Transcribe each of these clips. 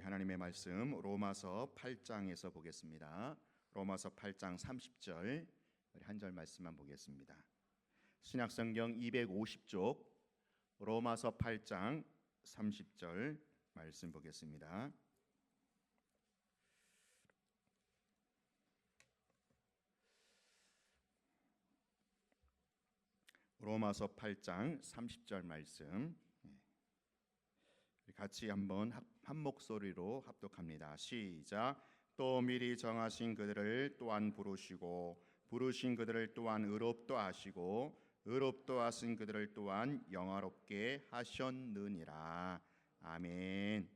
하나님의 말씀 로마서 8장에서 보겠습니다. 로마서 8장 30절 한 절 말씀만 보겠습니다. 신약성경 250쪽 로마서 8장 30절 말씀 보겠습니다. 로마서 8장 30절 말씀 같이 한번 한 목소리로 합독합니다. 시작. 또 미리 정하신 그들을 또한 부르시고 부르신 그들을 또한 의롭도 하시고 의롭도 하신 그들을 또한 영화롭게 하셨느니라. 아멘.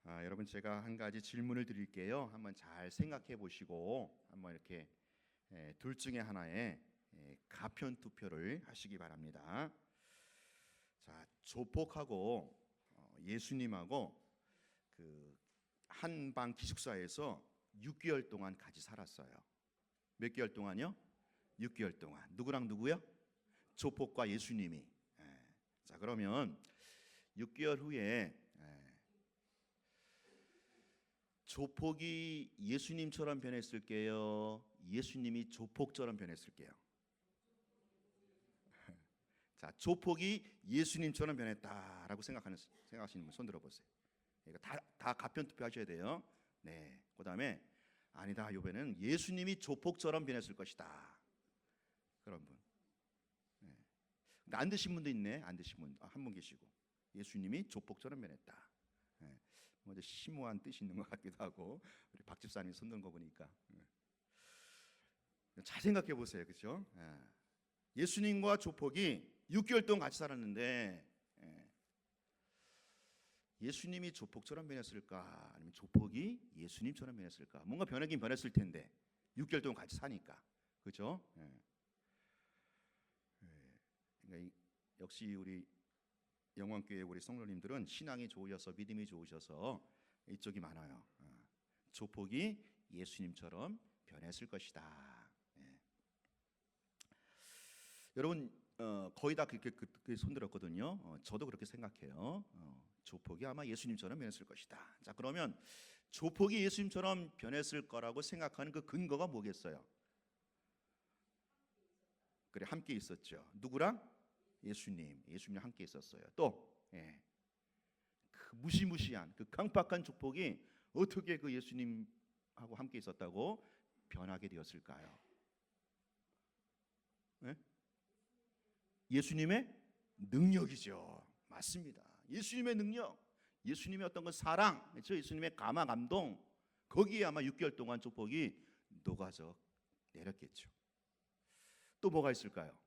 여러분, 제가 한 가지 질문을 드릴게요. 한번 잘 생각해 보시고 한번 이렇게 둘 중에 하나에 가편 투표를 하시기 바랍니다. 자, 조폭하고 예수님하고 그 한방 기숙사에서 6개월 동안 같이 살았어요. 몇 개월 동안요? 6개월 동안. 누구랑 누구요? 조폭과 예수님이. 자, 그러면 6개월 후에 조폭이 예수님처럼 변했을게요? 예수님이 조폭처럼 변했을게요? 자, 조폭이 예수님처럼 변했다라고 생각하시는 분 손 들어보세요. 이거 다 가편 투표하셔야 돼요. 네. 그다음에 아니다, 이번에는 예수님이 조폭처럼 변했을 것이다. 그런 분. 네. 근데 안 드신 분도 있네. 안 드신 분 한 분 계시고 예수님이 조폭처럼 변했다. 네. 먼저 심오한 뜻이 있는 것 같기도 하고 우리 박 집사님 손 든 거 보니까 잘 생각해 보세요, 그렇죠? 예수님과 조폭이 6개월 동안 같이 살았는데 예수님이 조폭처럼 변했을까? 아니면 조폭이 예수님처럼 변했을까? 뭔가 변하긴 변했을 텐데 6개월 동안 같이 사니까, 그렇죠? 그러니까 역시 우리 영광교회 우리 성도님들은 신앙이 좋으셔서 믿음이 좋으셔서 이쪽이 많아요. 조폭이 예수님처럼 변했을 것이다. 여러분 거의 다 그렇게 손들었거든요. 저도 그렇게 생각해요. 조폭이 아마 예수님처럼 변했을 것이다. 자, 그러면 조폭이 예수님처럼 변했을 거라고 생각하는 그 근거가 뭐겠어요? 그래, 함께 있었죠. 누구랑? 예수님이랑 함께 있었어요. 또 그 무시무시한 그 강팍한 조폭이 어떻게 그 예수님하고 함께 있었다고 변하게 되었을까요? 예수님의 능력이죠. 맞습니다. 예수님의 능력, 예수님의 어떤 그 사랑, 그렇죠? 예수님의 감화 감동, 거기에 아마 6개월 동안 조폭이 녹아져 내렸겠죠. 또 뭐가 있을까요?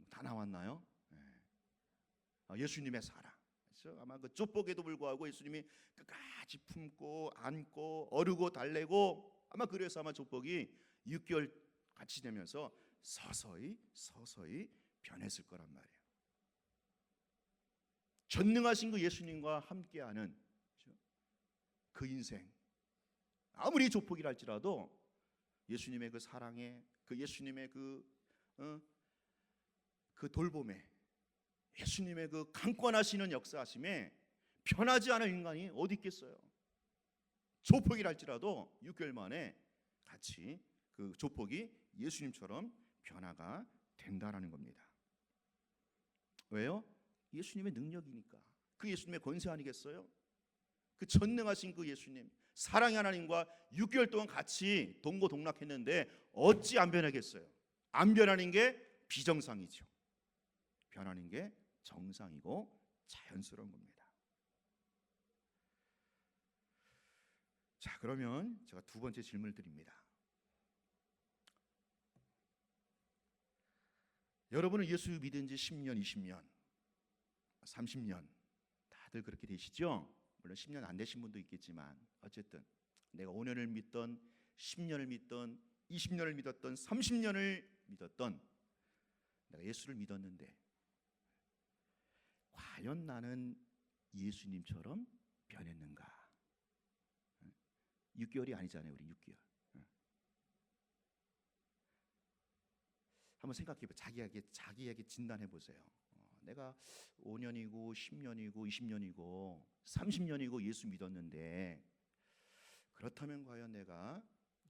다 나왔나요? 예수님의 사랑, 그렇죠? 아마 그 조폭에도 불구하고 예수님이 끝까지 품고 안고 어르고 달래고 아마 그래서 아마 조폭이 6개월 같이 지내면서 서서히 변했을 거란 말이에요. 전능하신 그 예수님과 함께하는 그 인생, 아무리 조폭이라 할지라도 예수님의 그 사랑에, 그 예수님의 그 돌봄에, 예수님의 그 강권하시는 역사하심에 변하지 않은 인간이 어디 있겠어요? 조폭이라 할지라도 6개월 만에 같이 그 조폭이 예수님처럼 변화가 된다라는 겁니다. 왜요? 예수님의 능력이니까. 그 예수님의 권세 아니겠어요? 그 전능하신 그 예수님, 사랑의 하나님과 6개월 동안 같이 동고동락했는데 어찌 안 변하겠어요? 안 변하는 게 비정상이죠. 변하는 게 정상이고 자연스러운 겁니다. 자, 그러면 제가 두 번째 질문을 드립니다. 여러분은 예수 믿은 지 10년, 20년, 30년 다들 그렇게 되시죠? 물론 10년 안 되신 분도 있겠지만 어쨌든 내가 5년을 믿던 10년을 믿던 20년을 믿었던 30년을 믿었던 내가 예수를 믿었는데 과연 나는 예수님처럼 변했는가? 6개월이 아니잖아요. 우리 6개월. 한번 생각해 보세요. 자기에게 진단해 보세요. 내가 5년이고 10년이고 20년이고 30년이고 예수 믿었는데 그렇다면 과연 내가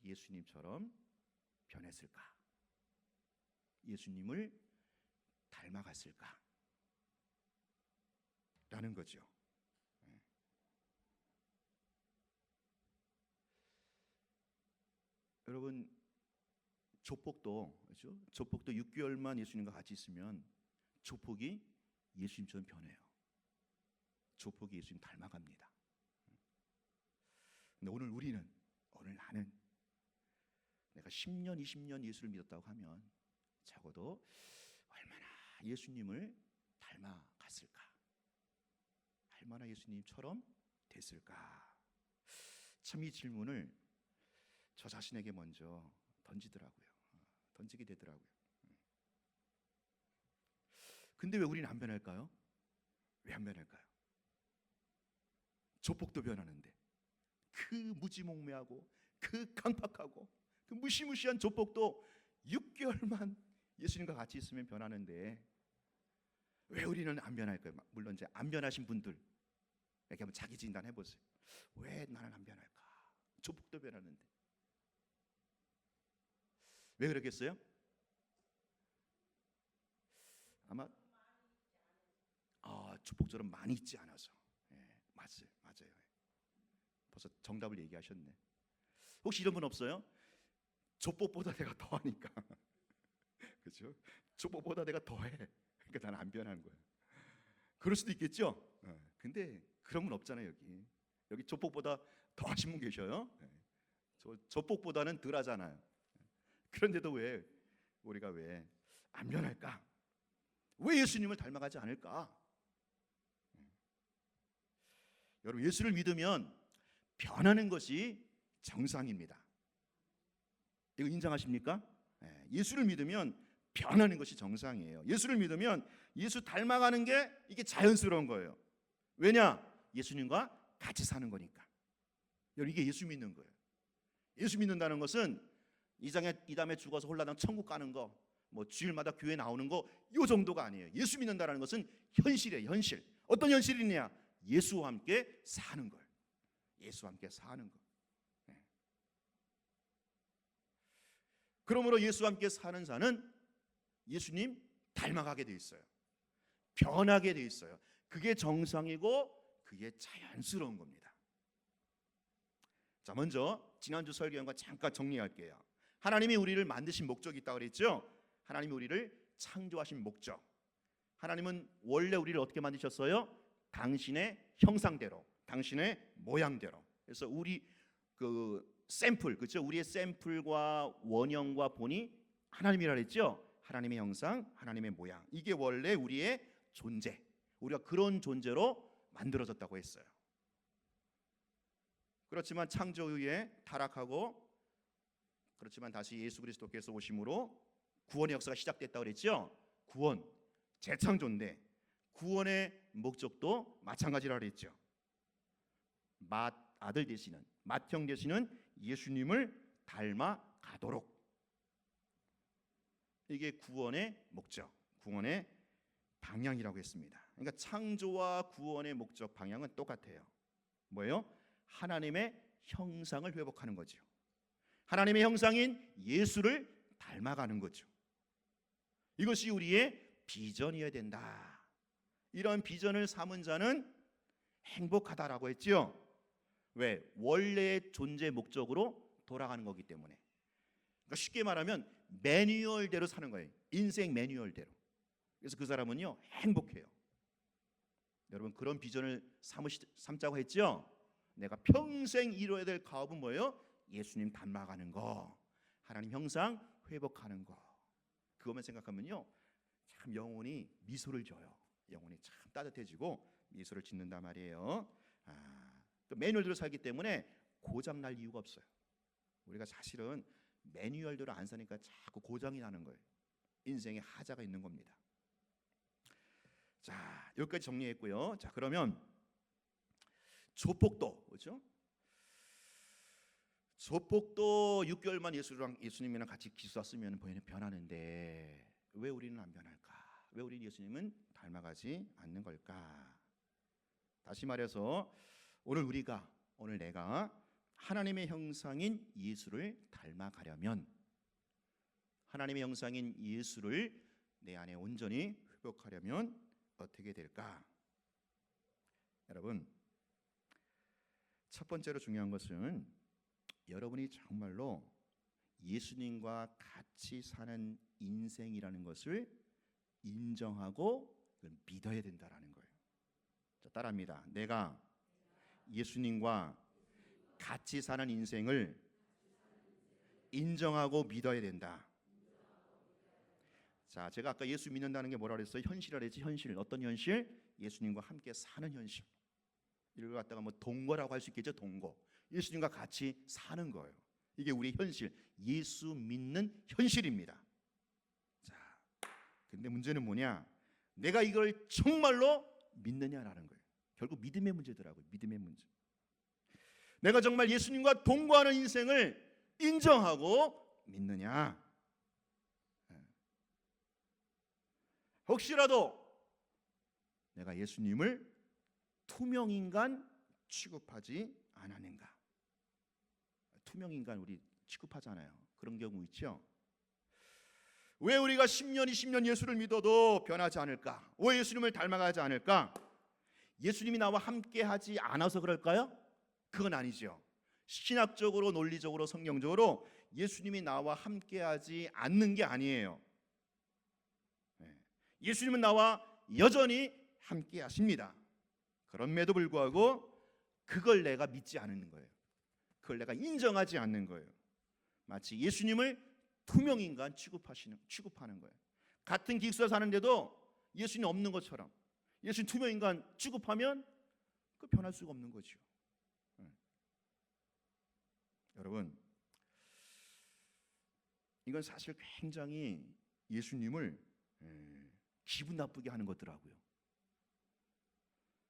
예수님처럼 변했을까? 예수님을 닮아갔을까? 라는 거죠. 여러분, 조폭도 그렇죠? 조폭도 6개월만 예수님과 같이 있으면 조폭이 예수님처럼 변해요. 조폭이 예수님 닮아갑니다. 근데 오늘 나는 내가 10년, 20년 예수를 믿었다고 하면 적어도 얼마나 예수님을 닮아갔을까? 얼마나 예수님처럼 됐을까? 참 이 질문을 저 자신에게 먼저 던지게 되더라고요. 근데 왜 우리는 안 변할까요? 왜 안 변할까요? 조폭도 변하는데 그 무지몽매하고 그 강팍하고 그 무시무시한 조폭도 6개월만 예수님과 같이 있으면 변하는데 왜 우리는 안 변할까요? 물론 이제 안 변하신 분들 이렇게 한번 자기 진단해 보세요. 왜 나는 안 변할까? 조폭도 변하는데 왜 그러겠어요? 아마 조폭처럼 많이 있지 않아서. 맞아요. 벌써 정답을 얘기하셨네. 혹시 이런 분 없어요? 조폭보다 내가 더하니까. 그렇죠? 조폭보다 내가 더해. 그러니까 나는 안 변하는 거예요. 그럴 수도 있겠죠. 근데 그런 분 없잖아요. 여기 조폭보다 더하신 분 계셔요. 조폭보다는 덜하잖아요. 그런데도 왜 우리가 왜 안 변할까? 왜 예수님을 닮아가지 않을까? 여러분, 예수를 믿으면 변하는 것이 정상입니다. 이거 인정하십니까? 예수를 믿으면 변하는 것이 정상이에요. 예수를 믿으면 예수 닮아가는 게 이게 자연스러운 거예요. 왜냐? 예수님과 같이 사는 거니까. 여러분, 이게 예수 믿는 거예요. 예수 믿는다는 것은 이 다음에 죽어서 홀라당 천국 가는 거, 뭐 주일마다 교회 나오는 거, 요 정도가 아니에요. 예수 믿는다는 것은 현실이에요. 현실. 어떤 현실이냐? 예수와 함께 사는 거예요. 예수와 함께 사는 거. 그러므로 예수와 함께 사는 자는 예수님 닮아가게 돼 있어요. 변하게 돼 있어요. 그게 정상이고 그게 자연스러운 겁니다. 자, 먼저 지난주 설교과 잠깐 정리할게요. 하나님이 우리를 만드신 목적이 있다고 그랬죠? 하나님이 우리를 창조하신 목적. 하나님은 원래 우리를 어떻게 만드셨어요? 당신의 형상대로, 당신의 모양대로. 그래서 우리 샘플, 그렇죠? 우리의 샘플과 원형과 본이 하나님이라 그랬죠? 하나님의 형상, 하나님의 모양. 이게 원래 우리의 존재. 우리가 그런 존재로 만들어졌다고 했어요. 그렇지만 창조 후에 타락하고, 그렇지만 다시 예수 그리스도께서 오심으로 구원의 역사가 시작됐다고 그랬죠? 구원, 재창조인데 구원의 목적도 마찬가지라 그랬죠. 맏아들 되시는, 맏형 되시는 예수님을 닮아가도록. 이게 구원의 목적, 구원의 방향이라고 했습니다. 그러니까 창조와 구원의 목적 방향은 똑같아요. 뭐예요? 하나님의 형상을 회복하는 거죠. 하나님의 형상인 예수를 닮아가는 거죠. 이것이 우리의 비전이어야 된다. 이런 비전을 삼은 자는 행복하다라고 했죠. 왜? 원래의 존재 목적으로 돌아가는 거기 때문에. 그러니까 쉽게 말하면 매뉴얼대로 사는 거예요. 인생 매뉴얼대로. 그래서 그 사람은요 행복해요. 여러분, 그런 비전을 삼자고 했죠. 내가 평생 이뤄야 될 가업은 뭐예요? 예수님 닮아가는 거, 하나님 형상 회복하는 거. 그것만 생각하면요 참 영혼이 미소를 져요. 영혼이 참 따뜻해지고 미소를 짓는단 말이에요. 그 매뉴얼대로 살기 때문에 고장 날 이유가 없어요. 우리가 사실은 매뉴얼대로 안 사니까 자꾸 고장이 나는 거예요. 인생에 하자가 있는 겁니다. 자, 여기까지 정리했고요. 자, 그러면 조폭도, 그렇죠? 조폭도 6개월만 예수님이랑 같이 기숙사 쓰면 변하는데 왜 우리는 안 변할까? 왜 우리 예수님은 닮아가지 않는 걸까? 다시 말해서 오늘 내가 하나님의 형상인 예수를 닮아가려면, 하나님의 형상인 예수를 내 안에 온전히 회복하려면 어떻게 될까? 여러분, 첫 번째로 중요한 것은 여러분이 정말로 예수님과 같이 사는 인생이라는 것을 인정하고 믿어야 된다라는 거예요. 자, 따라합니다. 내가 예수님과 같이 사는 인생을 인정하고 믿어야 된다. 자, 제가 아까 예수 믿는다는 게 뭐라 그랬어요? 현실이라 그랬지. 현실. 어떤 현실? 예수님과 함께 사는 현실. 이걸 갖다가 뭐 동거라고 할 수 있겠죠. 동거. 예수님과 같이 사는 거예요. 이게 우리 현실, 예수 믿는 현실입니다. 자, 근데 문제는 뭐냐? 내가 이걸 정말로 믿느냐라는 거예요. 결국 믿음의 문제더라고요. 믿음의 문제. 내가 정말 예수님과 동거하는 인생을 인정하고 믿느냐? 혹시라도 내가 예수님을 투명인간 취급하지 않았는가? 투명인간 우리 취급하잖아요. 그런 경우 있죠. 왜 우리가 10년, 20년 예수를 믿어도 변하지 않을까? 왜 예수님을 닮아가지 않을까? 예수님이 나와 함께하지 않아서 그럴까요? 그건 아니죠. 신학적으로, 논리적으로, 성경적으로 예수님이 나와 함께하지 않는 게 아니에요. 예수님은 나와 여전히 함께하십니다. 그럼에도 불구하고 그걸 내가 믿지 않는 거예요. 그걸 내가 인정하지 않는 거예요. 마치 예수님을 투명인간 취급하는 거예요. 같은 기숙사 사는데도 예수님 없는 것처럼 예수님 투명인간 취급하면 그 변할 수가 없는 거죠. 여러분, 이건 사실 굉장히 예수님을 기분 나쁘게 하는 거더라고요.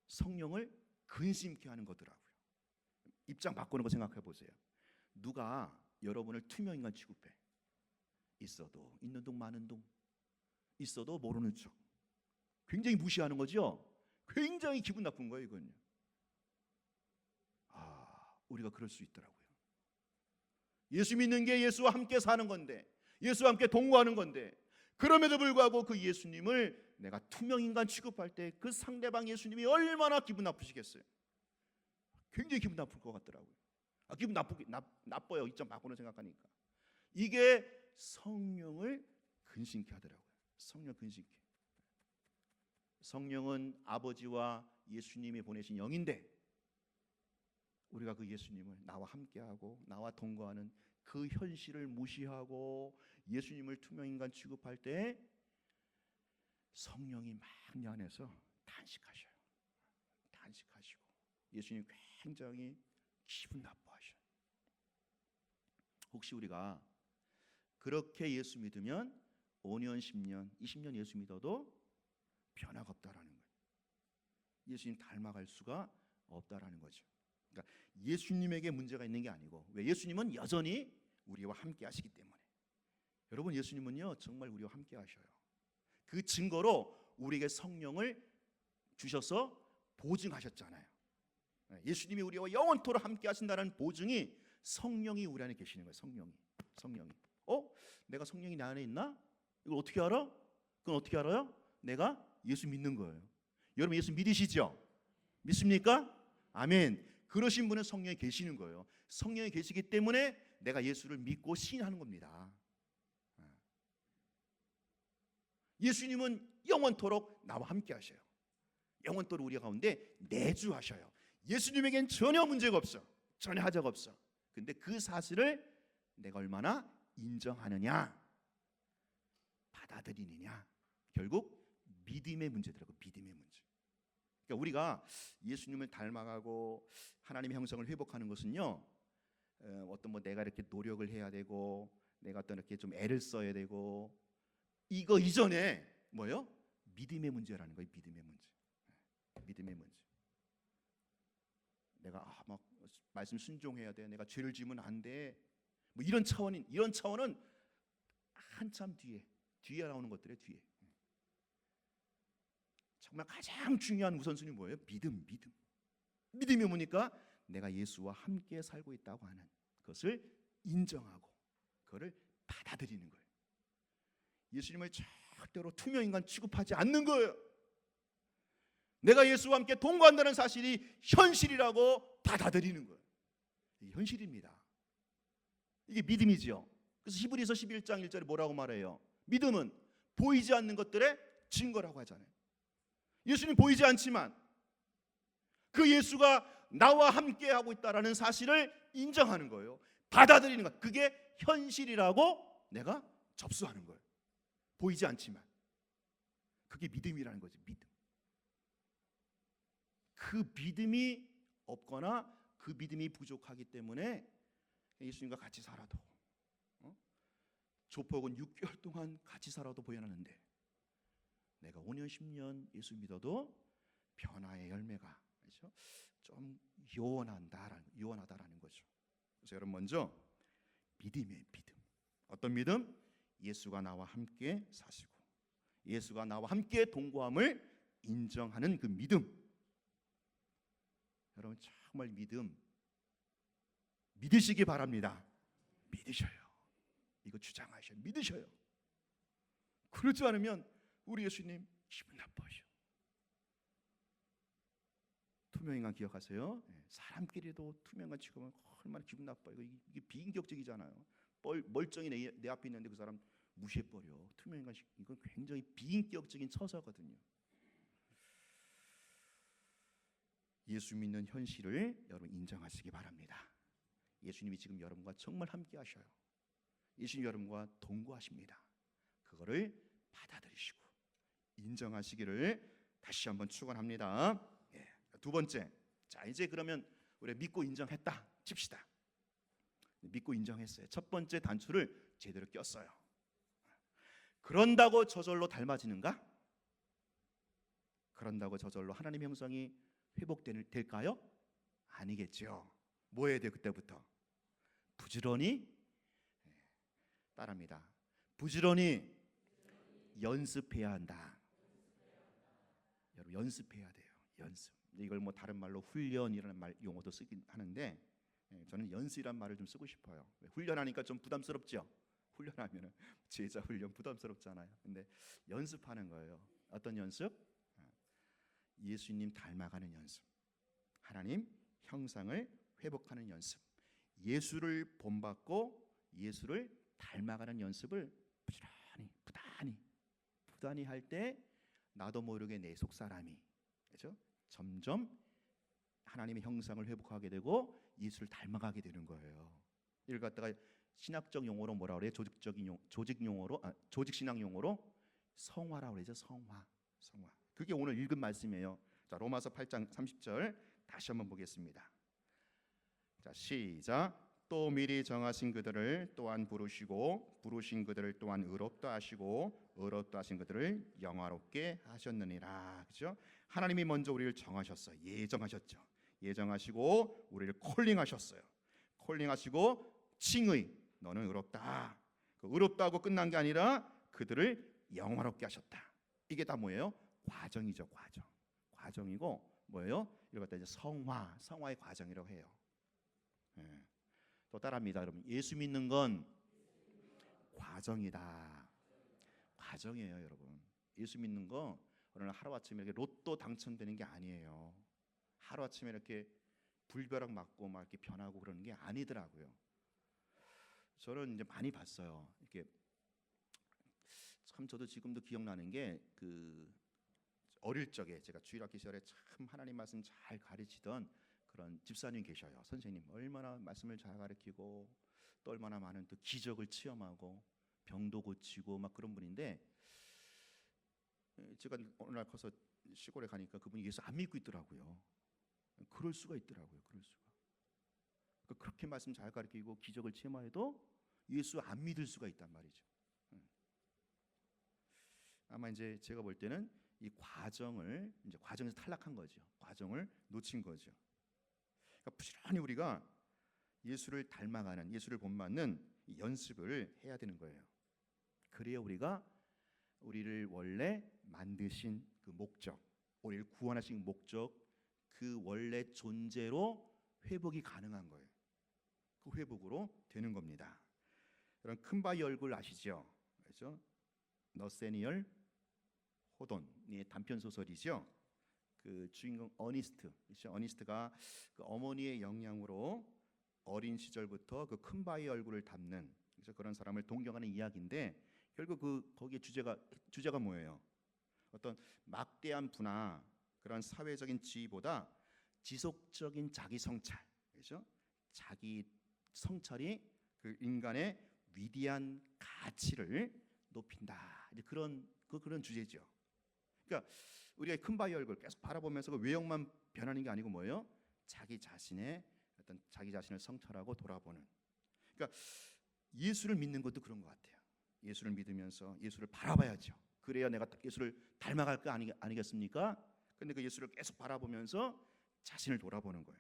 성령을 근심케 하는 거더라고요. 입장 바꾸는 거 생각해 보세요. 누가 여러분을 투명인간 취급해? 있어도 있는 둥 마는 둥, 있어도 모르는 척, 굉장히 무시하는 거죠. 굉장히 기분 나쁜 거예요. 이건요. 우리가 그럴 수 있더라고요. 예수 믿는 게 예수와 함께 사는 건데, 예수와 함께 동거하는 건데, 그럼에도 불구하고 그 예수님을 내가 투명인간 취급할 때 그 상대방 예수님이 얼마나 기분 나쁘시겠어요. 굉장히 기분 나쁠 것 같더라고요. 기분 나빠요. 이점 바꾸는 생각하니까. 이게 성령을 근심케 하더라고요. 성령 근심케. 성령은 아버지와 예수님이 보내신 영인데, 우리가 그 예수님을 나와 함께하고 나와 동거하는 그 현실을 무시하고 예수님을 투명인간 취급할 때 성령이 막 내 안에서 탄식하셔요. 탄식하시고 예수님 굉장히 기분 나빠하셔요. 혹시 우리가 그렇게 예수 믿으면 5년, 10년, 20년 예수 믿어도 변화가 없다라는 거예요. 예수님 닮아갈 수가 없다라는 거죠. 그러니까 예수님에게 문제가 있는 게 아니고, 왜? 예수님은 여전히 우리와 함께 하시기 때문에. 여러분, 예수님은요 정말 우리와 함께 하셔요. 그 증거로 우리에게 성령을 주셔서 보증하셨잖아요. 예수님이 우리와 영원토록 함께 하신다는 보증이 성령이 우리 안에 계시는 거예요. 성령이. 내가 성령이 내 안에 있나? 이걸 어떻게 알아? 그건 어떻게 알아요? 내가 예수 믿는 거예요. 여러분 예수 믿으시죠? 믿습니까? 아멘. 그러신 분은 성령이 계시는 거예요. 성령이 계시기 때문에 내가 예수를 믿고 신하는 겁니다. 예수님은 영원토록 나와 함께 하셔요. 영원토록 우리 가운데 내주하셔요. 예수님에겐 전혀 문제가 없어. 전혀 하자가 없어. 근데 그 사실을 내가 얼마나 인정하느냐, 받아들이느냐, 결국 믿음의 문제더라고요. 믿음의 문제. 그러니까 우리가 예수님을 닮아가고 하나님의 형상을 회복하는 것은요, 어떤 내가 이렇게 노력을 해야 되고, 내가 어떤 이렇게 좀 애를 써야 되고, 이거 이전에 뭐요? 믿음의 문제라는 거예요. 믿음의 문제. 믿음의 문제. 내가 막 말씀 순종해야 돼. 내가 죄를 지으면 안 돼. 뭐 이런 차원은 한참 뒤에 나오는 것들의 뒤에. 정말 가장 중요한 우선순위 뭐예요? 믿음. 믿음이 뭡니까? 내가 예수와 함께 살고 있다고 하는 것을 인정하고 그거를 받아들이는 거예요. 예수님을 절대로 투명인간 취급하지 않는 거예요. 내가 예수와 함께 동거한다는 사실이 현실이라고 받아들이는 거예요. 이게 현실입니다. 이게 믿음이지요. 그래서 히브리서 11장 1절에 뭐라고 말해요? 믿음은 보이지 않는 것들의 증거라고 하잖아요. 예수님 보이지 않지만 그 예수가 나와 함께 하고 있다라는 사실을 인정하는 거예요. 받아들이는 것. 그게 현실이라고 내가 접수하는 거예요. 보이지 않지만 그게 믿음이라는 거지. 믿음. 그 믿음이 없거나 그 믿음이 부족하기 때문에 예수님과 같이 살아도 조폭은 6개월 동안 같이 살아도 보여나는데 내가 5년 10년 예수 믿어도 변화의 열매가 그렇죠? 좀 요원하다라는 거죠. 그래서 여러분 먼저 믿음이에요. 믿음. 어떤 믿음? 예수가 나와 함께 사시고 예수가 나와 함께 동거함을 인정하는 그 믿음. 여러분 정말 믿으시기 바랍니다. 믿으셔요. 이거 주장하셔요. 믿으셔요. 그렇지 않으면 우리 예수님 기분 나빠요. 투명인간 기억하세요? 사람끼리도 투명인간 취급하면 얼마나 기분 나빠요. 이게 비인격적이잖아요. 멀쩡히 내 앞에 있는데 그 사람 무시해버려. 투명인간 이건 굉장히 비인격적인 처사거든요. 예수 믿는 현실을 여러분 인정하시기 바랍니다. 예수님이 지금 여러분과 정말 함께 하셔요. 예수님 여러분과 동거하십니다. 그거를 받아들이시고 인정하시기를 다시 한번 축원합니다. 두 번째, 자 이제 그러면 우리 믿고 인정했다 칩시다. 믿고 인정했어요. 첫 번째 단추를 제대로 꼈어요. 그런다고 저절로 닮아지는가? 그런다고 저절로 하나님의 형상이 회복될까요? 아니겠죠. 뭐 해야 돼요? 그때부터 부지런히 따라합니다. 부지런히 연습해야 한다. 여러분 연습해야 돼요. 연습. 이걸 뭐 다른 말로 훈련이라는 말 용어도 쓰긴 하는데 저는 연습이란 말을 좀 쓰고 싶어요. 훈련하니까 좀 부담스럽죠. 훈련하면은 제자 훈련 부담스럽잖아요. 근데 연습하는 거예요. 어떤 연습? 예수님 닮아가는 연습. 하나님 형상을 회복하는 연습. 예수를 본받고 예수를 닮아가는 연습을 부단히 할 때 나도 모르게 내 속 사람이 그렇죠? 점점 하나님의 형상을 회복하게 되고 예수를 닮아가게 되는 거예요. 이걸 갖다가 신학적 용어로 뭐라 그래요? 조직 신앙 용어로 성화라고 그러죠. 성화. 그게 오늘 읽은 말씀이에요. 자, 로마서 8장 30절 다시 한번 보겠습니다. 자, 시작. 또 미리 정하신 그들을 또한 부르시고 부르신 그들을 또한 의롭다 하시고 의롭다 하신 그들을 영화롭게 하셨느니라. 그렇죠? 하나님이 먼저 우리를 정하셨어요. 예정하셨죠. 예정하시고 우리를 콜링하셨어요. 콜링하시고 칭의 너는 의롭다. 그 의롭다고 끝난 게 아니라 그들을 영화롭게 하셨다. 이게 다 뭐예요? 과정이죠. 과정이고 뭐예요? 이걸 갖다 이제 성화의 과정이라고 해요. 또 따라합니다, 여러분. 예수 믿는 건 과정이다. 과정이에요, 여러분. 예수 믿는 거 어느 날 하루아침에 이렇게 로또 당첨되는 게 아니에요. 하루아침에 이렇게 불벼락 맞고 막 이렇게 변하고 그러는 게 아니더라고요. 저는 이제 많이 봤어요. 이렇게 참 저도 지금도 기억나는 게 그 어릴 적에 제가 주일학교 시절에 참 하나님 말씀 잘 가르치던 그런 집사님 계셔요. 선생님 얼마나 말씀을 잘 가르치고 또 얼마나 많은 또 기적을 체험하고 병도 고치고 막 그런 분인데 제가 어느 날 커서 시골에 가니까 그분이 예수 안 믿고 있더라고요. 그럴 수가 있더라고요. 그렇게 말씀 잘 가르치고 기적을 체험해도 예수 안 믿을 수가 있단 말이죠. 아마 이제 제가 볼 때는 이 과정에서 탈락한 거죠. 과정을 놓친 거죠. 그러니까 부지런히 우리가 예수를 닮아가는, 예수를 본받는 이 연습을 해야 되는 거예요. 그래야 우리가 우리를 원래 만드신 그 목적, 우리를 구원하신 목적, 그 원래 존재로 회복이 가능한 거예요. 그 회복으로 되는 겁니다. 여러분 큰 바위 얼굴 아시죠? 그렇죠? 너세니얼 호돈의 단편 소설이죠. 그 주인공 어니스트, 그렇죠? 어니스트가 그 어머니의 영향으로 어린 시절부터 그 큰 바위 얼굴을 담는, 그래서 그런 사람을 동경하는 이야기인데, 결국 그 거기에 주제가 뭐예요? 어떤 막대한 부나 그런 사회적인 지위보다 지속적인 자기 성찰, 그렇죠? 자기 성찰이 그 인간의 위대한 가치를 높인다. 이제 그런 주제죠. 그러니까 우리가 큰 바위 얼굴 계속 바라보면서 그 외형만 변하는 게 아니고 뭐예요? 자기 자신의 어떤 자기 자신을 성찰하고 돌아보는. 그러니까 예수를 믿는 것도 그런 것 같아요. 예수를 믿으면서 예수를 바라봐야죠. 그래야 내가 예수를 닮아갈 거 아니겠습니까? 근데 그 예수를 계속 바라보면서 자신을 돌아보는 거예요.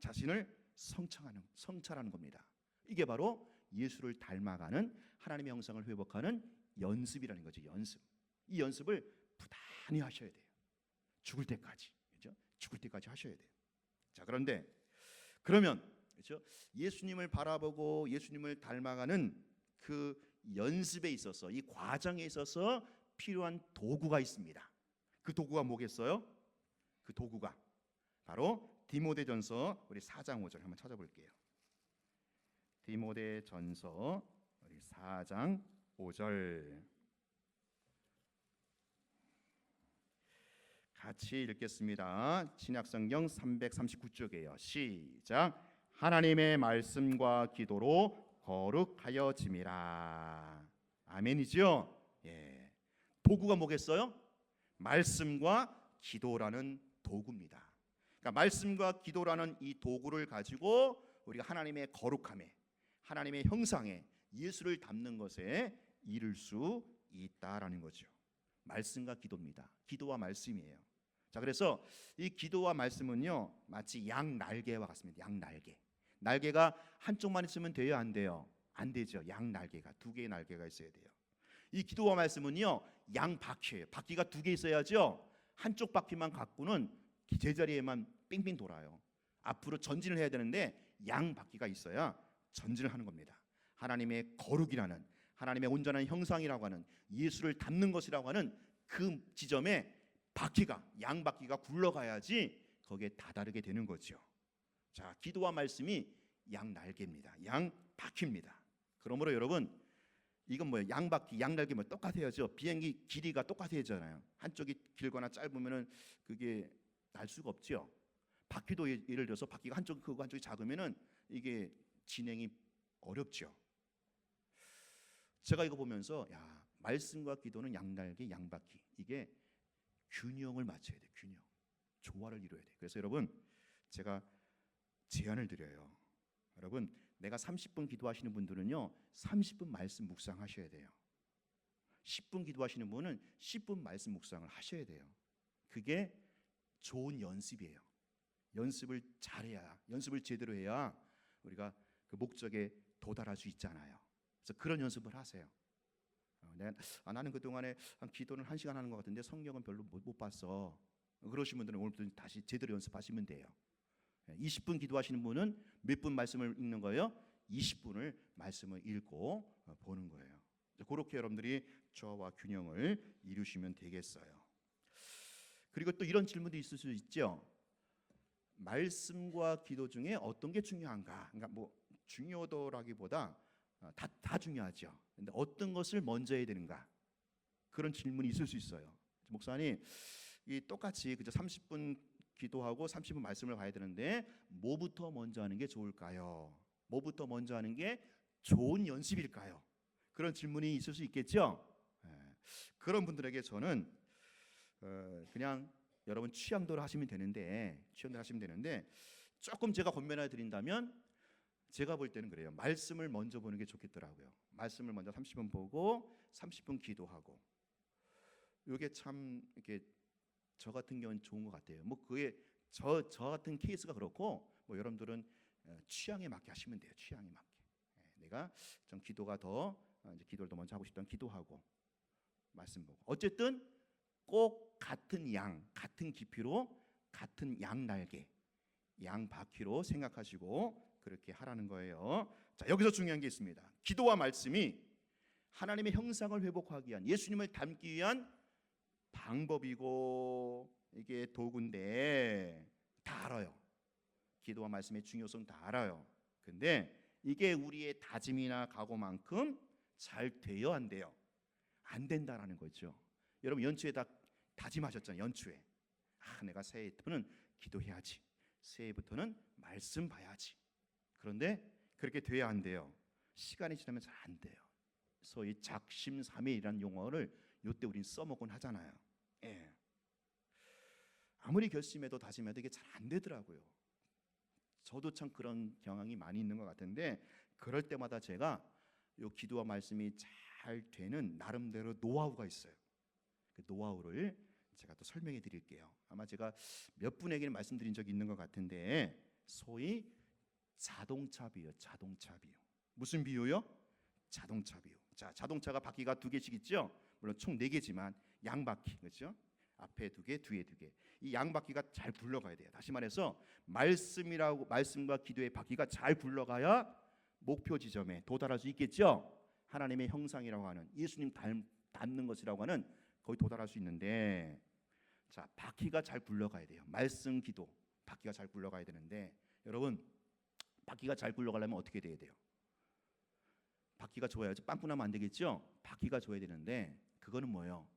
자신을 성찰하는 겁니다. 이게 바로 예수를 닮아가는 하나님의 형상을 회복하는 연습이라는 거죠. 연습. 이 연습을 부단히 하셔야 돼요. 죽을 때까지, 그렇죠? 죽을 때까지 하셔야 돼요. 자, 그런데 그러면 그렇죠? 예수님을 바라보고 예수님을 닮아가는 그 연습에 있어서, 이 과정에 있어서 필요한 도구가 있습니다. 그 도구가 뭐겠어요? 그 도구가 바로 디모데전서 우리 4장 5절 한번 찾아볼게요. 디모데전서 우리 4장 5절 같이 읽겠습니다. 신약성경 339쪽이에요. 시작. 하나님의 말씀과 기도로 거룩하여짐이라. 아멘이죠? 예. 도구가 뭐겠어요? 말씀과 기도라는 도구입니다. 그러니까 말씀과 기도라는 이 도구를 가지고 우리가 하나님의 거룩함에, 하나님의 형상에, 예수를 담는 것에 이를 수 있다라는 거죠. 말씀과 기도입니다. 기도와 말씀이에요. 자, 그래서 이 기도와 말씀은요, 마치 양 날개와 같습니다. 양 날개. 날개가 한쪽만 있으면 돼요, 안 돼요? 안 되죠. 양 날개가, 두 개의 날개가 있어야 돼요. 이 기도와 말씀은요, 양 바퀴예요. 바퀴가 두 개 있어야죠. 한쪽 바퀴만 갖고는 제자리에만 빙빙 돌아요. 앞으로 전진을 해야 되는데 양 바퀴가 있어야 전진을 하는 겁니다. 하나님의 거룩이라는, 하나님의 온전한 형상이라고 하는, 예수를 담는 것이라고 하는 그 지점에 양 바퀴가 굴러가야지 거기에 다다르게 되는 거죠. 자, 기도와 말씀이 양 날개입니다. 양 바퀴입니다. 그러므로 여러분, 이건 뭐예요? 양 바퀴, 양 날개 뭐 똑같아야죠. 비행기 길이가 똑같아야잖아요. 한쪽이 길거나 짧으면은 그게 날 수가 없죠. 바퀴도 예를 들어서 바퀴가 한쪽 크고 한쪽이 작으면은 이게 진행이 어렵죠. 제가 이거 보면서 말씀과 기도는 양날개, 양바퀴, 이게 균형을 맞춰야 돼요. 균형, 조화를 이루어야 돼요. 그래서 여러분, 제가 제안을 드려요. 여러분, 내가 30분 기도하시는 분들은요, 30분 말씀 묵상하셔야 돼요. 10분 기도하시는 분은 10분 말씀 묵상을 하셔야 돼요. 그게 좋은 연습이에요. 연습을 잘해야, 연습을 제대로 해야 우리가 그 목적에 도달할 수 있잖아요. 그래서 그런 연습을 하세요. 나는 그동안에 기도는 1시간 하는 것 같은데 성경은 별로 못 봤어. 그러신 분들은 오늘부터 다시 제대로 연습하시면 돼요. 20분 기도하시는 분은 몇 분 말씀을 읽는 거예요? 20분을 말씀을 읽고 보는 거예요. 그렇게 여러분들이 저와 균형을 이루시면 되겠어요. 그리고 또 이런 질문도 있을 수 있죠. 말씀과 기도 중에 어떤 게 중요한가? 그러니까 뭐 중요도라기보다 다 중요하죠. 근데 어떤 것을 먼저 해야 되는가? 그런 질문이 있을 수 있어요. 목사님, 이 똑같이 그저 30분 기도하고 30분 말씀을 봐야 되는데 뭐부터 먼저 하는 게 좋을까요? 뭐부터 먼저 하는 게 좋은 연습일까요? 그런 질문이 있을 수 있겠죠. 그런 분들에게 저는 그냥 여러분 취향대로 하시면 되는데 조금 제가 권면해 드린다면, 제가 볼 때는 그래요. 말씀을 먼저 보는 게 좋겠더라고요. 말씀을 먼저 30분 보고 30분 기도하고. 이게 참 이렇게 저 같은 경우는 좋은 것 같아요. 뭐 그게 저 같은 케이스가 그렇고, 뭐 여러분들은 취향에 맞게 하시면 돼요. 취향에 맞게. 내가 좀 기도가 더 이제 기도를 더 먼저 하고 싶다면 기도하고 말씀 보고. 어쨌든 꼭 같은 양, 같은 깊이로 같은 양 날개, 양 바퀴로 생각하시고 그렇게 하라는 거예요. 자, 여기서 중요한 게 있습니다. 기도와 말씀이 하나님의 형상을 회복하기 위한, 예수님을 닮기 위한 방법이고 이게 도구인데 다 알아요. 기도와 말씀의 중요성 다 알아요. 근데 이게 우리의 다짐이나 각오만큼 잘 돼요, 안 돼요? 안 된다라는 거죠. 여러분 연초에 다 다짐하셨잖아요. 연초에 내가 새해부터는 기도해야지, 새해부터는 말씀 봐야지. 그런데 그렇게 돼야 안 돼요. 시간이 지나면 잘 안 돼요. 소위 작심삼일이라는 용어를 이때 우린 써먹곤 하잖아요. 예. 아무리 결심해도 다짐해도 이게 잘 안 되더라고요. 저도 참 그런 경향이 많이 있는 것 같은데, 그럴 때마다 제가 요 기도와 말씀이 잘 되는 나름대로 노하우가 있어요. 그 노하우를 제가 또 설명해 드릴게요. 아마 제가 몇 분에게는 말씀드린 적이 있는 것 같은데, 소위 자동차 비유, 자동차 비유. 무슨 비유요? 자동차 비유. 자, 자동차가 바퀴가 두 개씩 있죠. 물론 총 네 개지만 양바퀴, 그렇죠? 앞에 두 개, 뒤에 두 개. 이 양바퀴가 잘 굴러가야 돼요. 다시 말해서 말씀과 기도의 바퀴가 잘 굴러가야 목표 지점에 도달할 수 있겠죠. 하나님의 형상이라고 하는, 예수님 닮는 것이라고 하는 거기 도달할 수 있는데, 자, 바퀴가 잘 굴러가야 돼요. 말씀, 기도, 바퀴가 잘 굴러가야 되는데, 여러분 바퀴가 잘 굴러가려면 어떻게 돼야 돼요? 바퀴가 좋아야지, 빵꾸 나면 안 되겠죠. 바퀴가 좋아야 되는데 그거는 뭐예요?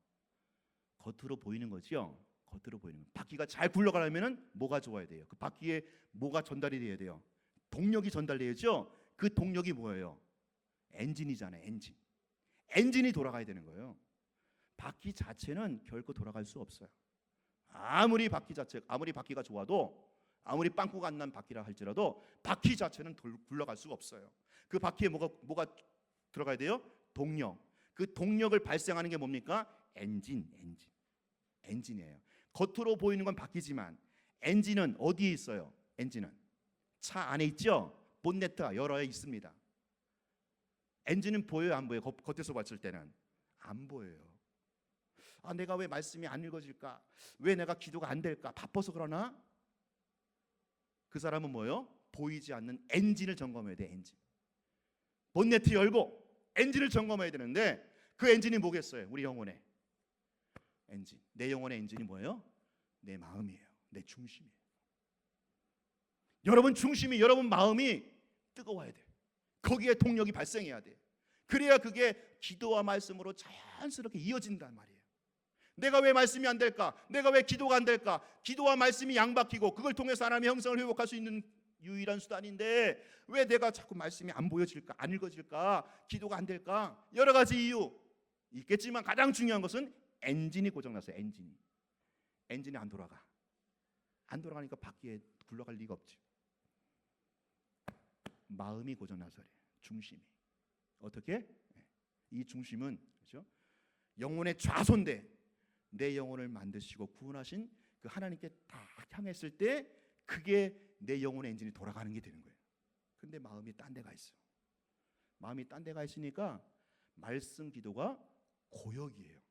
겉으로 보이는 거죠. 겉으로 보이는 거. 바퀴가 잘 굴러가려면은 뭐가 좋아야 돼요? 그 바퀴에 뭐가 전달이 돼야 돼요? 동력이 전달돼야죠. 그 동력이 뭐예요? 엔진이잖아요. 엔진이 돌아가야 되는 거예요. 바퀴 자체는 결코 돌아갈 수 없어요. 아무리 바퀴가 좋아도, 아무리 빵꾸가 안 난 바퀴라 할지라도 바퀴 자체는 굴러갈 수가 없어요. 그 바퀴에 뭐가 들어가야 돼요? 동력. 그 동력을 발생하는 게 뭡니까? 엔진이에요. 겉으로 보이는 건 바퀴지만 엔진은 어디에 있어요? 엔진은 차 안에 있죠. 본네트가 열어에 있습니다. 엔진은 보여요, 안 보여요? 겉에서 봤을 때는 안 보여요. 내가 왜 말씀이 안 읽어질까? 왜 내가 기도가 안 될까? 바빠서 그러나? 그 사람은 뭐예요? 보이지 않는 엔진을 점검해야 돼. 엔진. 본네트 열고 엔진을 점검해야 되는데, 그 엔진이 뭐겠어요? 우리 영혼의 엔진. 내 영혼의 엔진이 뭐예요? 내 마음이에요. 내 중심이에요. 여러분 중심이, 여러분 마음이 뜨거워야 돼. 거기에 동력이 발생해야 돼. 그래야 그게 기도와 말씀으로 자연스럽게 이어진단 말이에요. 내가 왜 말씀이 안 될까? 내가 왜 기도가 안 될까? 기도와 말씀이 양바퀴고 그걸 통해서 하나님의 형상을 회복할 수 있는 유일한 수단인데, 왜 내가 자꾸 말씀이 안 보여질까? 안 읽어질까? 기도가 안 될까? 여러 가지 이유 있겠지만 가장 중요한 것은 엔진이 고장났어요. 엔진이 안 돌아가니까 바퀴에 굴러갈 리가 없지. 마음이 고장나서 그래요. 중심이. 어떻게? 이 중심은, 그렇죠? 영혼의 좌소인데 내 영혼을 만드시고 구원하신 그 하나님께 다 향했을 때 그게 내 영혼의 엔진이 돌아가는 게 되는 거예요. 근데 마음이 딴 데가 있어. 마음이 딴 데가 있으니까 말씀 기도가 고역이에요.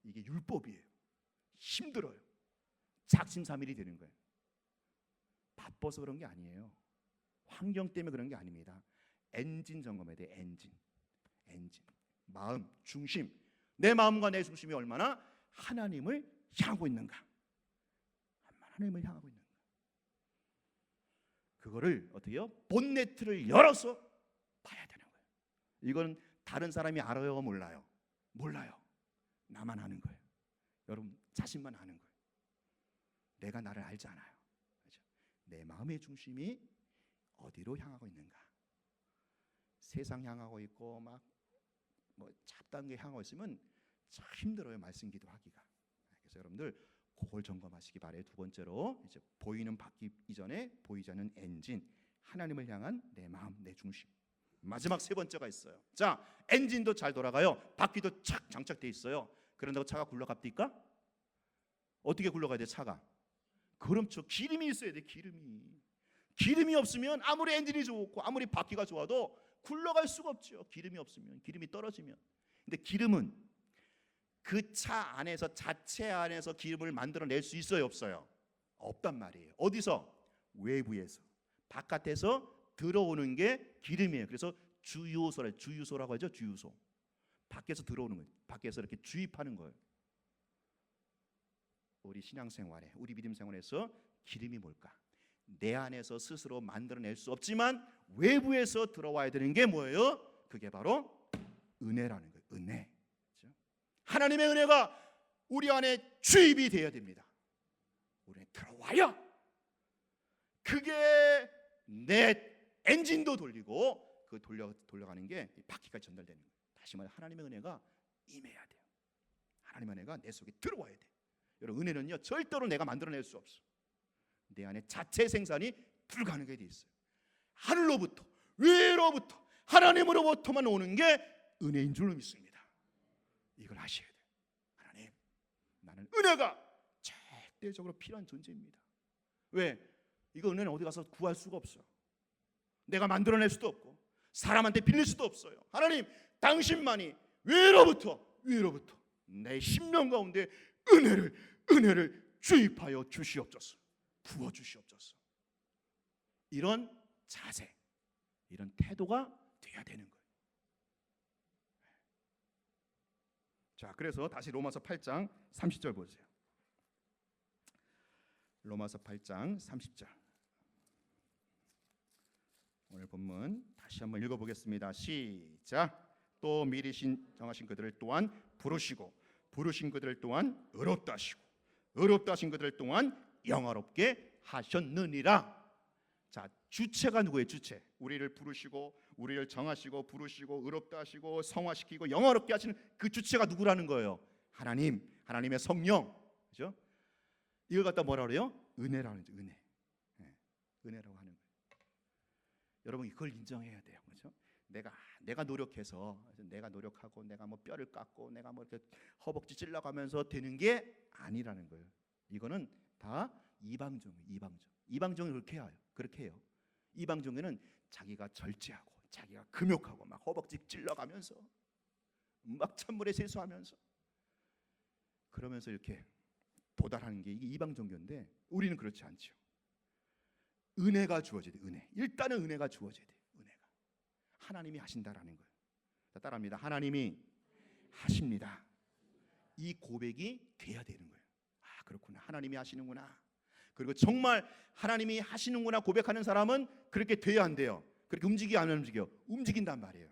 이게 율법이에요. 힘들어요. 작심삼일이 되는 거예요. 바빠서 그런 게 아니에요. 환경 때문에 그런 게 아닙니다. 엔진 점검해야 돼. 엔진. 마음, 중심. 내 마음과 내 중심이 얼마나 하나님을 향하고 있는가. 하나님을 향하고 있는가. 그거를 어떻게 해요? 본네트를 열어서 봐야 되는 거예요. 이건 다른 사람이 알아요, 몰라요? 몰라요. 나만 아는 거예요. 여러분 자신만 아는 거예요. 내가 나를 알지 않아요. 그렇죠? 내 마음의 중심이 어디로 향하고 있는가. 세상 향하고 있고 뭐 잡다한 향하고 있으면 참 힘들어요. 말씀 기도하기가. 그래서 여러분들 그걸 점검하시기 바래요. 두 번째로, 이제 보이는 바퀴 이전에 보이지 않는 엔진, 하나님을 향한 내 마음, 내 중심. 마지막 세 번째가 있어요. 자, 엔진도 잘 돌아가요. 바퀴도 착 장착돼 있어요. 그런다고 차가 굴러갑니까? 어떻게 굴러가야 돼? 차가. 그렇죠. 기름이 있어야 돼. 기름이 없으면 아무리 엔진이 좋고 아무리 바퀴가 좋아도 굴러갈 수가 없죠. 기름이 없으면, 기름이 떨어지면. 근데 기름은 그 차 안에서 자체 안에서 기름을 만들어낼 수 있어요, 없어요? 없단 말이에요. 어디서? 외부에서. 바깥에서 들어오는 게 기름이에요. 그래서 주유소라고 하죠. 주유소. 밖에서 들어오는 거예요. 밖에서 이렇게 주입하는 거예요. 우리 신앙생활에, 우리 믿음 생활에서 기름이 뭘까? 내 안에서 스스로 만들어낼 수 없지만 외부에서 들어와야 되는 게 뭐예요? 그게 바로 은혜라는 거예요. 은혜. 그렇죠? 하나님의 은혜가 우리 안에 주입이 되어야 됩니다. 우리 들어와요. 그게 내 엔진도 돌리고 그 돌려가는 게 바퀴까지 전달되는 거예요. 다시 말해 하나님의 은혜가 임해야 돼요. 하나님의 은혜가 내 속에 들어와야 돼. 여러분 은혜는요 절대로 내가 만들어낼 수 없어. 내 안에 자체 생산이 불가능하게 돼 있어요. 하늘로부터 위로부터 하나님으로부터만 오는 게 은혜인 줄로 믿습니다. 이걸 아셔야 돼요. 하나님, 나는 은혜가 절대적으로 필요한 존재입니다. 왜? 이거 은혜는 어디 가서 구할 수가 없어요. 내가 만들어낼 수도 없고 사람한테 빌릴 수도 없어요. 하나님, 당신만이 위로부터 내 심령 가운데 은혜를 주입하여 주시옵소서. 부어 주시옵소서. 이런 자세, 이런 태도가 돼야 되는 거예요. 자, 그래서 다시 로마서 8장 30절 보세요. 로마서 8장 30절. 오늘 본문 다시 한번 읽어보겠습니다. 시작. 또 미리 정하신 그들을 또한 부르신 그들을 또한 의롭다 하신 그들을 또한 영화롭게 하셨느니라. 자, 주체가 누구예요? 주체. 우리를 부르시고 우리를 정하시고 부르시고 의롭다 하시고 성화시키고 영화롭게 하시는 그 주체가 누구라는 거예요? 하나님의 성령. 그죠? 이걸 갖다 뭐라 그래요? 은혜라는 거죠. 은혜라고 하는 거예요. 여러분 이걸 인정해야 돼요. 그렇죠? 내가 노력해서 내가 노력하고 내가 뭐 뼈를 깎고 내가 뭐 이렇게 허벅지 찔러가면서 되는 게 아니라는 거예요. 이거는 다 이방종이에요. 이방종이 그렇게 해요. 이방종에는 자기가 절제하고 자기가 금욕하고 막 허벅지 찔러가면서 막 찬물에 세수하면서 그러면서 이렇게 도달하는 게 이게 이방 종교인데 우리는 그렇지 않죠. 은혜가 주어져야 돼. 일단은 은혜가 주어져야 돼. 은혜가 하나님이 하신다라는 거예요. 자, 따라합니다. 하나님이 하십니다. 이 고백이 돼야 되는 거예요. 아, 그렇구나. 하나님이 하시는구나. 그리고 정말 하나님이 하시는구나 고백하는 사람은 그렇게 돼야 한대요. 그렇게 움직이지 안 움직여? 움직인단 말이에요.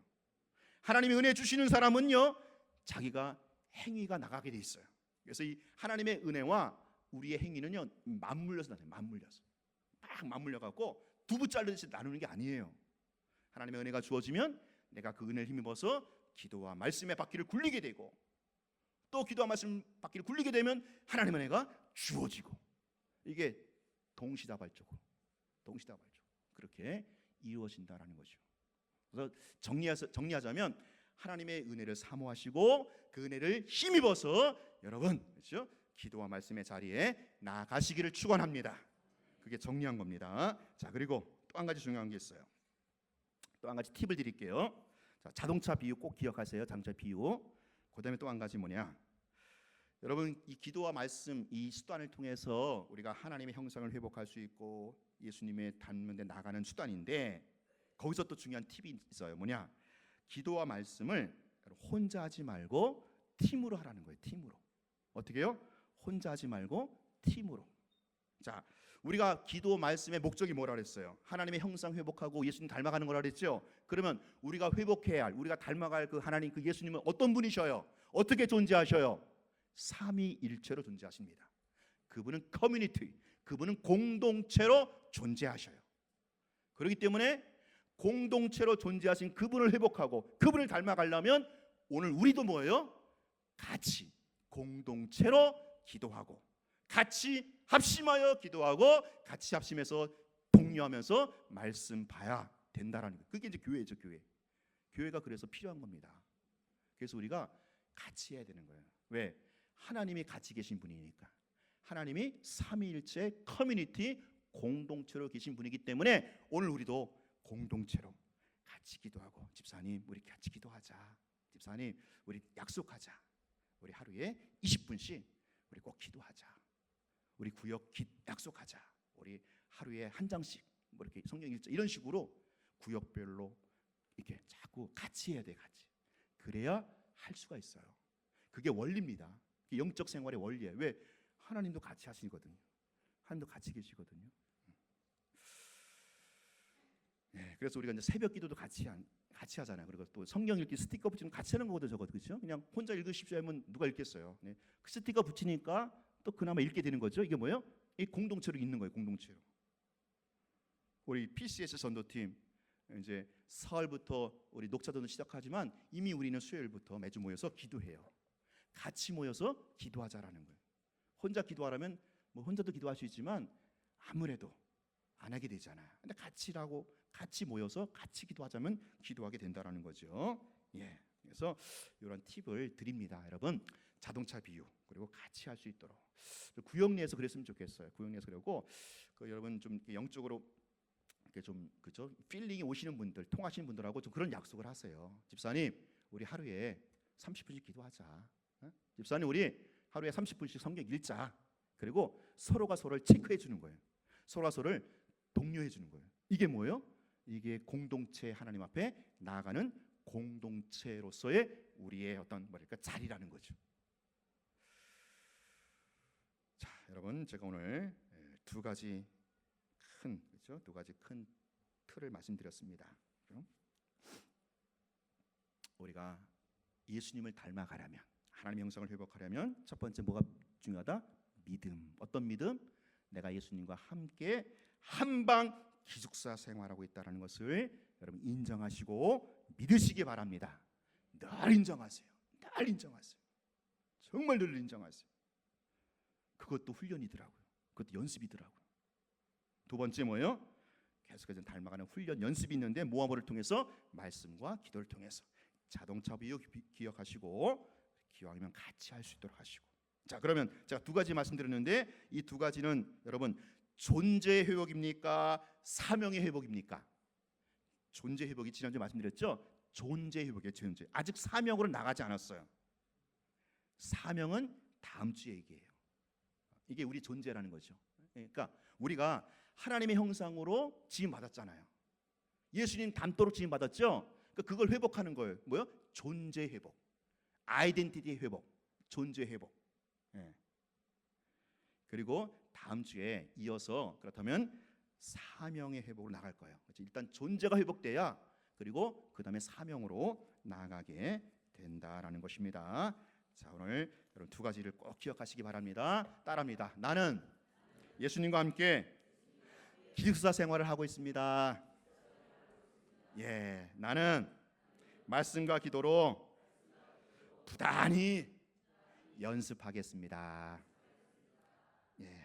하나님이 은혜 주시는 사람은요 자기가 행위가 나가게 돼 있어요. 그래서 이 하나님의 은혜와 우리의 행위는요 맞물려서 나눠요. 막 맞물려갖고 두부 자르듯이 나누는 게 아니에요. 하나님의 은혜가 주어지면 내가 그 은혜를 힘입어서 기도와 말씀의 바퀴를 굴리게 되고 또 기도와 말씀 바퀴를 굴리게 되면 하나님의 은혜가 주어지고 이게 동시다발적으로 그렇게 이루어진다라는 거죠. 그래서 정리하자면 하나님의 은혜를 사모하시고 그 은혜를 힘입어서 여러분 그렇죠? 기도와 말씀의 자리에 나아가시기를 축원합니다. 그게 정리한 겁니다. 자, 그리고 또 한 가지 중요한 게 있어요. 또 한 가지 팁을 드릴게요. 자, 자동차 비유 꼭 기억하세요. 자동차 비유. 그다음에 또 한 가지 뭐냐? 여러분 이 기도와 말씀 이 수단을 통해서 우리가 하나님의 형상을 회복할 수 있고 예수님의 닮는 데 나가는 수단인데 거기서 또 중요한 팁이 있어요. 뭐냐? 기도와 말씀을 혼자 하지 말고 팀으로 하라는 거예요. 팀으로. 어떻게 해요? 혼자 하지 말고 팀으로. 자, 우리가 기도 말씀의 목적이 뭐라 그랬어요? 하나님의 형상 회복하고 예수님 닮아가는 거라 그랬죠? 그러면 우리가 회복해야 할 우리가 닮아갈 그 하나님 그 예수님은 어떤 분이셔요? 어떻게 존재하셔요? 삼위일체로 존재하십니다. 그분은 커뮤니티, 그분은 공동체로 존재하셔요. 그렇기 때문에 공동체로 존재하신 그분을 회복하고 그분을 닮아가려면 오늘 우리도 뭐예요? 같이 공동체로 기도하고 같이 합심하여 기도하고 같이 합심해서 독려하면서 말씀 봐야 된다라는 거예요. 그게 이제 교회죠. 교회가 그래서 필요한 겁니다. 그래서 우리가 같이 해야 되는 거예요. 왜? 하나님이 같이 계신 분이니까. 하나님이 삼위일체 커뮤니티 공동체로 계신 분이기 때문에 오늘 우리도 공동체로 같이 기도하고 집사님 우리 같이 기도하자. 집사님 우리 약속하자. 우리 하루에 20분씩 우리 꼭 기도하자. 우리 구역 약속하자. 우리 하루에 한 장씩 뭐 이렇게 성경 읽자. 이런 식으로 구역별로 이렇게 자꾸 같이 해야 돼. 같이. 그래야 할 수가 있어요. 그게 원리입니다. 영적 생활의 원리예요. 왜? 하나님도 같이 하시거든요. 하나님도 같이 계시거든요. 네, 그래서 우리가 이제 새벽 기도도 같이 하잖아요. 그리고 또 성경 읽기 스티커 붙이면 같이 하는 거거든요. 저거 그렇죠? 그냥 혼자 읽으십시오 하면 누가 읽겠어요? 네. 그 스티커 붙이니까 또 그나마 읽게 되는 거죠. 이게 뭐예요? 이 공동체로 읽는 거예요. 공동체로. 우리 PCS 전도팀 이제 사흘부터 우리 녹차전도 시작하지만 이미 우리는 수요일부터 매주 모여서 기도해요. 같이 모여서 기도하자라는 거예요. 혼자 기도하라면 뭐 혼자도 기도할 수 있지만 아무래도 안 하게 되잖아요. 근데 같이 모여서 같이 기도하자면 기도하게 된다라는 거죠. 예. 그래서 이런 팁을 드립니다, 여러분. 자동차 비유 그리고 같이 할 수 있도록 구역 내에서 그랬으면 좋겠어요. 구역 내에서 그러고 여러분 좀 영적으로 이렇게 좀 그죠? 필링이 오시는 분들, 통하시는 분들하고 좀 그런 약속을 하세요. 집사님, 우리 하루에 30분씩 기도하자. 어? 집사님, 우리 하루에 30분씩 성경 읽자. 그리고 서로가 서로를 체크해 주는 거예요. 서로가 서로를 독려해 주는 거예요. 이게 뭐예요? 이게 공동체 하나님 앞에 나아가는 공동체로서의 우리의 어떤 뭐랄까 자리라는 거죠. 자, 여러분 제가 오늘 두 가지 큰 틀을 말씀드렸습니다. 우리가 예수님을 닮아가려면 하나님의 형상을 회복하려면 첫 번째 뭐가 중요하다? 믿음. 어떤 믿음? 내가 예수님과 함께 한방 기숙사 생활하고 있다는 것을 여러분 인정하시고 믿으시기 바랍니다. 늘 인정하세요. 늘 인정하세요. 정말 늘 인정하세요. 그것도 훈련이더라고요. 그것도 연습이더라고요. 두 번째 뭐예요? 계속해서 닮아가는 훈련 연습이 있는데 모험을 통해서 말씀과 기도를 통해서 자동차 비유 기억하시고 기왕이면 같이 할 수 있도록 하시고. 자, 그러면 제가 두 가지 말씀드렸는데 이 두 가지는 여러분 존재 회복입니까? 사명의 회복입니까? 존재 회복이 지난주에 말씀드렸죠? 존재 회복이에요. 존재. 아직 사명으로 나가지 않았어요. 사명은 다음 주에 얘기해요. 이게 우리 존재라는 거죠. 그러니까 우리가 하나님의 형상으로 지음 받았잖아요. 예수님 닮도록 지음 받았죠. 그러니까 그걸 회복하는 거예요. 뭐요? 존재 회복, 아이덴티티 회복, 존재 회복. 예. 그리고 다음 주에 이어서 그렇다면 사명의 회복으로 나갈 거예요. 그렇죠? 일단 존재가 회복돼야 그리고 그 다음에 사명으로 나아가게 된다라는 것입니다. 자, 오늘 여러분 두 가지를 꼭 기억하시기 바랍니다. 따라합니다. 나는 예수님과 함께 기숙사 생활을 하고 있습니다. 예, 나는 말씀과 기도로 부단히 연습하겠습니다.